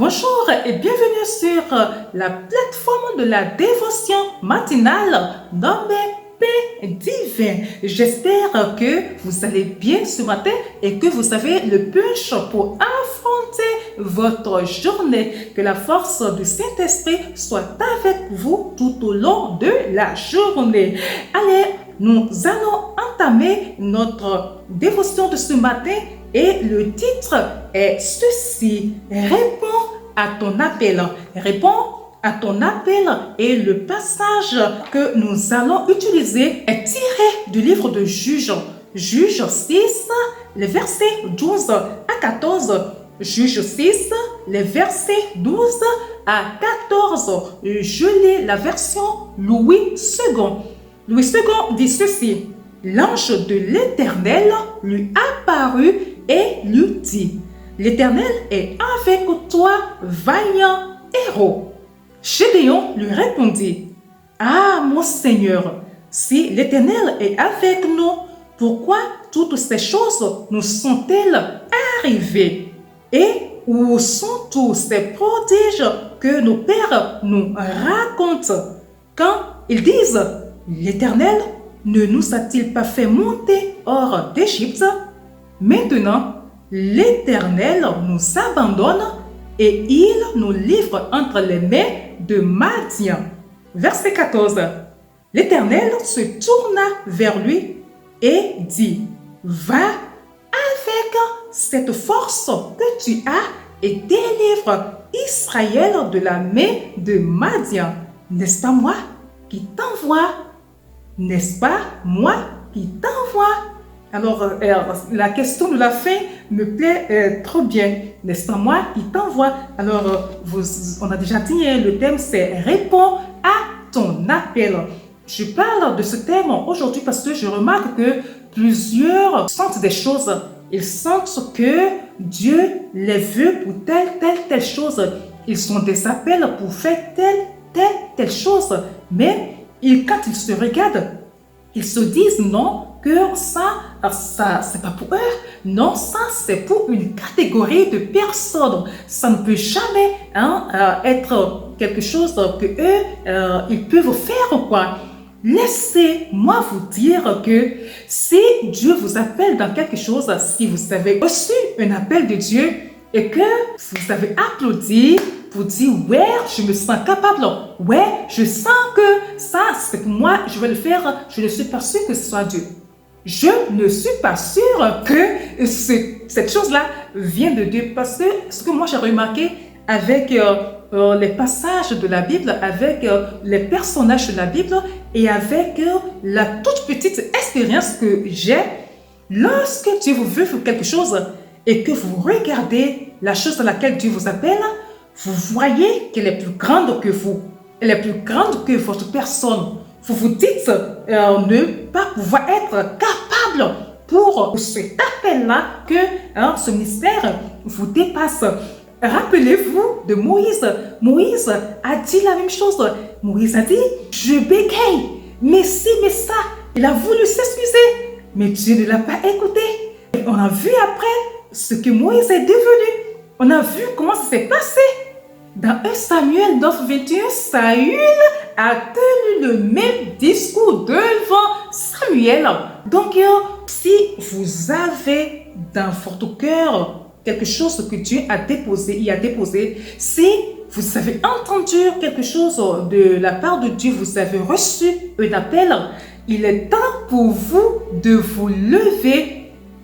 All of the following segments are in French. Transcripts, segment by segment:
Bonjour et bienvenue sur la plateforme de la dévotion matinale nommée Paix Divin. J'espère que vous allez bien ce matin et que vous avez le punch pour affronter votre journée. Que la force du Saint-Esprit soit avec vous tout au long de la journée. Allez, nous allons entamer notre dévotion de ce matin et le titre est ceci: Réponds à ton appel. Réponds à ton appel. Et le passage que nous allons utiliser est tiré du livre de Juges. Juges 6, les versets 12 à 14. Juges 6, les versets 12 à 14. Je lis la version Louis II. Louis II dit ceci: L'ange de l'Éternel lui apparut et lui dit: L'Éternel est avec toi, vaillant héros. Gédéon lui répondit: Ah, mon Seigneur, si l'Éternel est avec nous, pourquoi toutes ces choses nous sont-elles arrivées? Et où sont tous ces prodiges que nos pères nous racontent quand ils disent: L'Éternel ne nous a-t-il pas fait monter hors d'Égypte? Maintenant, l'Éternel nous abandonne et il nous livre entre les mains de Madian. Verset 14. L'Éternel se tourna vers lui et dit: Va avec cette force que tu as et délivre Israël de la main de Madian. N'est-ce pas moi qui t'envoie? N'est-ce pas moi qui t'envoie? Alors, la question de la fin me plaît trop bien. N'est-ce pas moi qui t'envoie? Alors, on a déjà dit, le thème c'est Réponds à ton appel. Je parle de ce thème aujourd'hui parce que je remarque que plusieurs sentent des choses. Ils sentent que Dieu les veut pour telle chose. Ils ont des appels pour faire telle chose. Mais quand ils se regardent, ils se disent non, que ça c'est pas pour eux. Non, ça c'est pour une catégorie de personnes. Ça ne peut jamais être quelque chose que eux, ils peuvent faire ou quoi. Laissez-moi vous dire que si Dieu vous appelle dans quelque chose, si vous avez reçu un appel de Dieu et que vous avez applaudi pour dire: ouais, je me sens capable, ouais, je sens que ça c'est pour moi, je vais le faire, je ne suis pas sûre que ce soit Dieu. Je ne suis pas sûre que cette chose-là vient de Dieu, parce que ce que moi j'ai remarqué avec les passages de la Bible, avec les personnages de la Bible et avec la toute petite expérience que j'ai, lorsque Dieu vous veut faire quelque chose et que vous regardez la chose à laquelle Dieu vous appelle, vous voyez qu'elle est plus grande que vous, elle est plus grande que votre personne. Vous vous dites ne pas pouvoir être capable pour cet appel-là, que ce ministère vous dépasse. Rappelez-vous de Moïse. Moïse a dit la même chose. Moïse a dit: je bégaye, mais si, mais ça. Il a voulu s'excuser, mais Dieu ne l'a pas écouté. Et on a vu après ce que Moïse est devenu. On a vu comment ça s'est passé. Dans 1 Samuel 9, 21, Saül a tenu le même discours devant Samuel. Donc, si vous avez dans votre cœur quelque chose que Dieu a déposé, si vous avez entendu quelque chose de la part de Dieu, vous avez reçu un appel, il est temps pour vous de vous lever.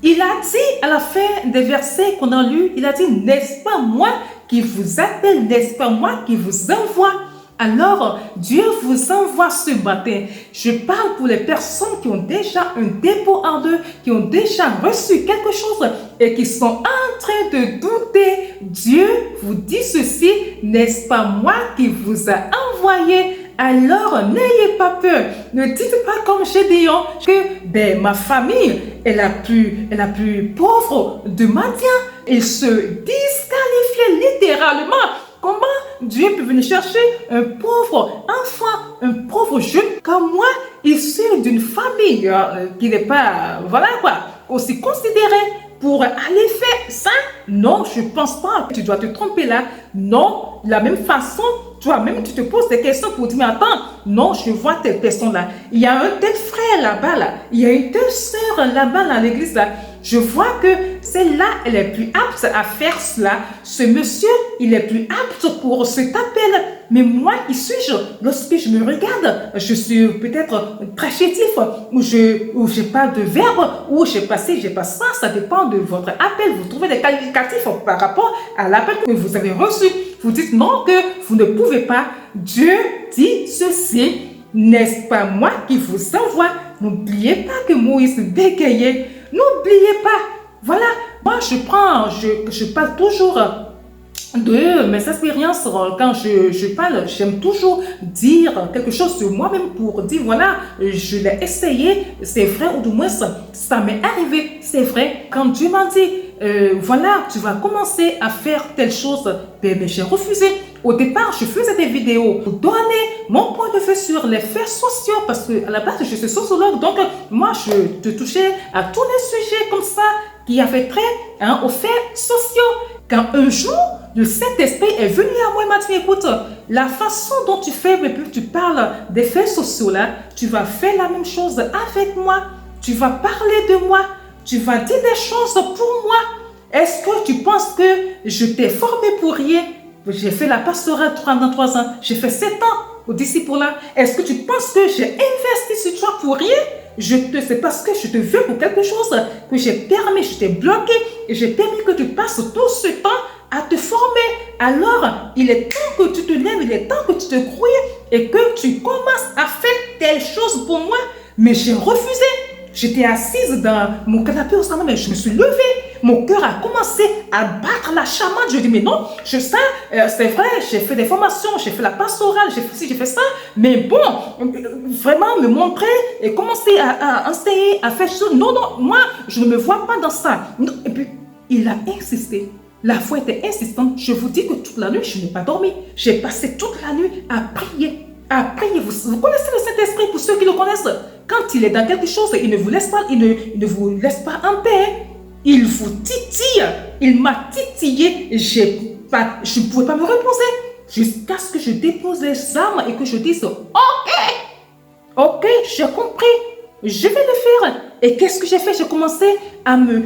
Il a dit à la fin des versets qu'on a lus, il a dit: n'est-ce pas moi qui vous appelle, n'est-ce pas moi qui vous envoie? Alors, Dieu vous envoie ce matin. Je parle pour les personnes qui ont déjà un dépôt en eux, qui ont déjà reçu quelque chose et qui sont en train de douter. Dieu vous dit ceci: n'est-ce pas moi qui vous a envoyé? Alors, n'ayez pas peur. Ne dites pas comme Gédéon que ma famille est la plus pauvre de Madian. Il se disqualifiait littéralement. Comment Dieu peut venir chercher un pauvre enfant, un pauvre jeune comme moi, issu d'une famille qui n'est pas, aussi considérée pour aller faire ça? Non, je ne pense pas. Tu dois te tromper là. Non, de la même façon, toi-même, tu te poses des questions pour dire, mais attends, non, je vois telle personne là. Il y a un tel frère là-bas, là. Il y a une telle sœur là-bas dans l'église là. Je vois que celle-là, elle est plus apte à faire cela. Ce monsieur, il est plus apte pour cet appel. Mais moi, qui suis-je? Lorsque je me regarde, je suis peut-être très chétif, ou je parle de verbe, ou je pas ci, je pas ça. Ça dépend de votre appel. Vous trouvez des qualificatifs par rapport à l'appel que vous avez reçu. Vous dites non, que vous ne pouvez pas. Dieu dit ceci. N'est-ce pas moi qui vous envoie? N'oubliez pas que Moïse bégayait. N'oubliez pas. Voilà. Moi, je parle toujours de mes expériences. Quand je parle, j'aime toujours dire quelque chose sur moi-même pour dire, voilà, je l'ai essayé, c'est vrai, ou du moins, ça m'est arrivé, c'est vrai. Quand Dieu m'a dit, voilà, tu vas commencer à faire telle chose, ben, j'ai refusé. Au départ, je faisais des vidéos pour donner mon point de vue sur les faits sociaux parce qu'à la base, je suis sociologue. Donc, moi, je te touchais à tous les sujets comme ça qui avaient trait aux faits sociaux. Quand un jour, le Saint-Esprit est venu à moi et m'a dit, écoute, la façon dont tu fais, depuis que tu parles des faits sociaux là, tu vas faire la même chose avec moi. Tu vas parler de moi. Tu vas dire des choses pour moi. Est-ce que tu penses que je t'ai formé pour rien? J'ai fait la pastorale pendant 3 ans. J'ai fait 7 ans au disciple-là. Est-ce que tu penses que j'ai investi sur toi pour rien? C'est parce que je te veux pour quelque chose que j'ai permis, je t'ai bloqué et j'ai permis que tu passes tout ce temps à te former. Alors, il est temps que tu te lèves, il est temps que tu te grouilles et que tu commences à faire telle chose pour moi. Mais j'ai refusé. J'étais assise dans mon canapé au salon, mais je me suis levée. Mon cœur a commencé à battre la chamade. Je dis, mais non, c'est vrai, j'ai fait des formations, j'ai fait la pastorale, j'ai fait ci, j'ai fait ça. Mais bon, vraiment me montrer et commencer à enseigner, à faire ça. Non, non, moi, je ne me vois pas dans ça. Non. Et puis, il a insisté. La foi était insistante. Je vous dis que toute la nuit, je n'ai pas dormi. J'ai passé toute la nuit à prier. À prier. Vous connaissez le Saint-Esprit pour ceux qui le connaissent. Quand il est dans quelque chose, il ne vous laisse pas, il ne vous laisse pas en paix. Il vous titille. Il m'a titillé. Je ne pouvais pas me reposer jusqu'à ce que je dépose les armes et que je dise ok, j'ai compris. Je vais le faire. Et qu'est-ce que j'ai fait? J'ai commencé à me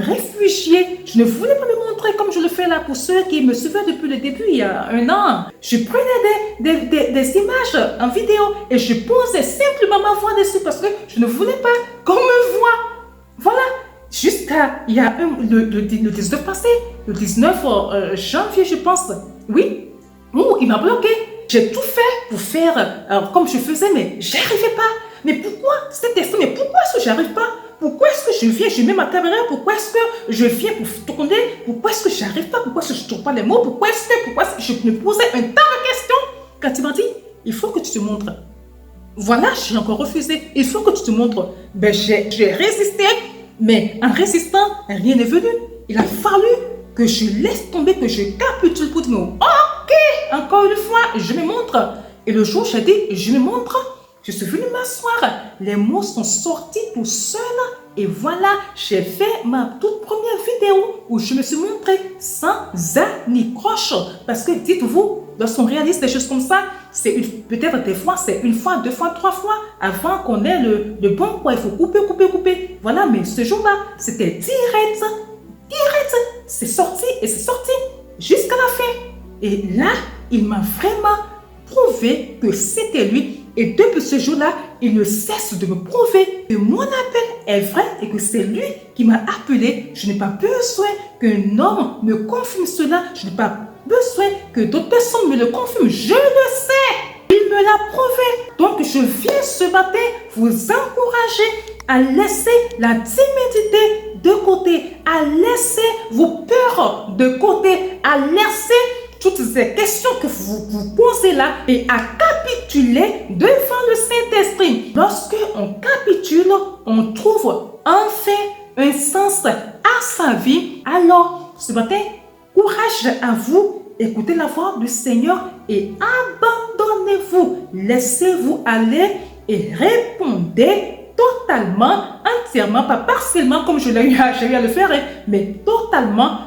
réfugier. Je ne voulais pas me montrer comme je le fais là pour ceux qui me suivaient depuis le début, il y a 1 an. Je prenais des images en vidéo et je posais simplement ma voix dessus parce que je ne voulais pas qu'on me voie. Voilà. Jusqu'à il y a le 19 passé, le 19 janvier, je pense. Oui. Où il m'a bloqué. J'ai tout fait pour faire comme je faisais, mais j'arrivais pas. Mais pourquoi cet esprit? Mais pourquoi est-ce que j'arrive pas? Pourquoi est-ce que je viens, je mets ma caméra? Pourquoi est-ce que je viens pour tourner? Pourquoi est-ce que j'arrive pas? Pourquoi est-ce que je ne trouve pas les mots? Pourquoi est-ce que je me posais un tas de questions? Quand il m'a dit, il faut que tu te montres. Voilà, j'ai encore refusé. Il faut que tu te montres. Ben, j'ai résisté, mais en résistant, rien n'est venu. Il a fallu que je laisse tomber, que je capitule pour dire, ok, encore une fois, je me montre. Et le jour où j'ai dit, je me montre, je suis venue m'asseoir. Les mots sont sortis tout seuls. Et voilà, j'ai fait ma toute première vidéo où je me suis montrée sans anicroche. Parce que dites-vous, lorsqu'on réalise des choses comme ça, c'est peut-être des fois, c'est 1 fois, 2 fois, 3 fois avant qu'on ait le bon quoi. Il faut couper. Voilà, mais ce jour-là, c'était direct. C'est sorti et c'est sorti jusqu'à la fin. Et là, il m'a vraiment prouvé que c'était lui. Et depuis ce jour-là, il ne cesse de me prouver que mon appel est vrai et que c'est lui qui m'a appelé. Je n'ai pas besoin qu'un homme me confirme cela. Je n'ai pas besoin que d'autres personnes me le confirment. Je le sais. Il me l'a prouvé. Donc, je viens ce matin vous encourager à laisser la timidité de côté, à laisser vos peurs de côté, à laisser toutes ces questions que vous vous posez là et à capituler devant le Saint-Esprit. Lorsque on capitule, on trouve enfin un sens à sa vie. Alors, ce matin, courage à vous, écoutez la voix du Seigneur et abandonnez-vous. Laissez-vous aller et répondez totalement, entièrement, pas partiellement comme j'ai eu à le faire, mais totalement,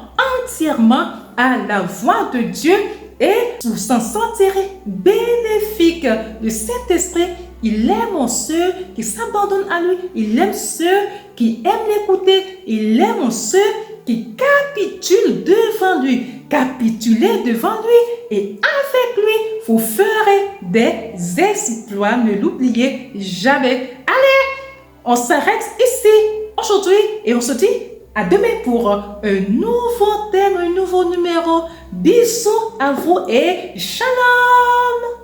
entièrement à la voix de Dieu et vous s'en sortirez bénéfique. Le Saint-Esprit, il aime ceux qui s'abandonnent à lui. Il aime ceux qui aiment l'écouter. Il aime ceux qui capitulent devant lui. Capitulez devant lui et avec lui, vous ferez des exploits. Ne l'oubliez jamais. Allez, on s'arrête ici aujourd'hui et on se dit à demain pour un nouveau thème, un nouveau numéro. Bisous à vous et shalom!